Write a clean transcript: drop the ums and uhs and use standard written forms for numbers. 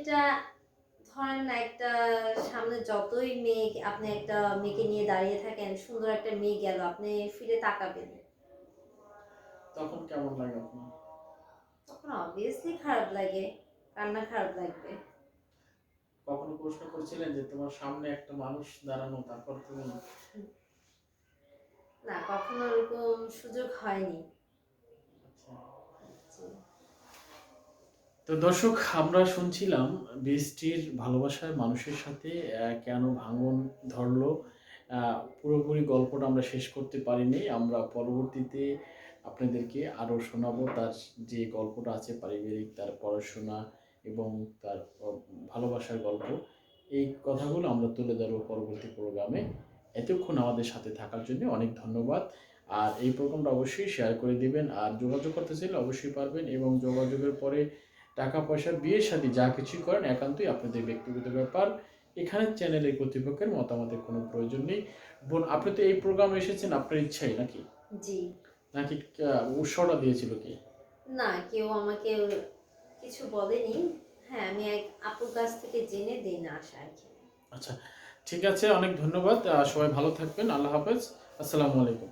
এটা ধরেন না একটা সামনে যতই মেঘ আপনি একটা মেয়েকে নিয়ে দাঁড়িয়ে থাকেন, সুন্দর একটা মেয়ে গেল, আপনি ফিরে তাকাবেন। তখন কেমন লাগে আপনার? তখন অবভিয়াসলি খারাপ লাগে, কান্না খারাপ লাগবে। কখনো প্রশ্ন করছিলেন যে তোমার সামনে একটা মানুষ দাঁড়ানো, তারপর তুমি? না, কখনো ওরকম সুযোগ হয়নি। আচ্ছা। জি। তো দর্শক, আমরা শুনছিলাম বৃষ্টির ভালোবাসার মানুষের সাথে কেন ভাঙন ধরলো। পুরোপুরি গল্পটা আমরা শেষ করতে পারিনি। আমরা পরবর্তীতে আপনাদেরকে আরও শোনাবো তার যে গল্পটা আছে পারিবারিক, তার পড়াশোনা এবং তার ভালোবাসার গল্প। এই কথাগুলো আমরা তুলে ধরবো পরবর্তী প্রোগ্রামে। এতক্ষণ আমাদের সাথে থাকার জন্য অনেক ধন্যবাদ। আর এই প্রোগ্রামটা অবশ্যই শেয়ার করে দিবেন। আর যোগাযোগ করতে চাইলে অবশ্যই পারবেন, এবং যোগাযোগের পরে টাকা পয়সা, বিয়ে শাদী যা কিছুই করেন একান্তই আপনাদের ব্যক্তিগত ব্যাপার। এখানে চ্যানেলের কর্তৃপক্ষের মতামতের কোনো প্রয়োজন নেই। বোন, আপনি তো এই প্রোগ্রামে এসেছেন আপনার ইচ্ছাই নাকি? জি। নাকি উৎসাহটা দিয়েছিল কি? না, কেউ আমাকে কিছু বলেনি। হ্যাঁ, আমি এক আপুর কাছ থেকে জেনে দেই না আসা এখানে। আচ্ছা, ঠিক আছে, অনেক ধন্যবাদ। সবাই ভালো থাকবেন। আল্লাহ হাফেজ। আসসালামু আলাইকুম।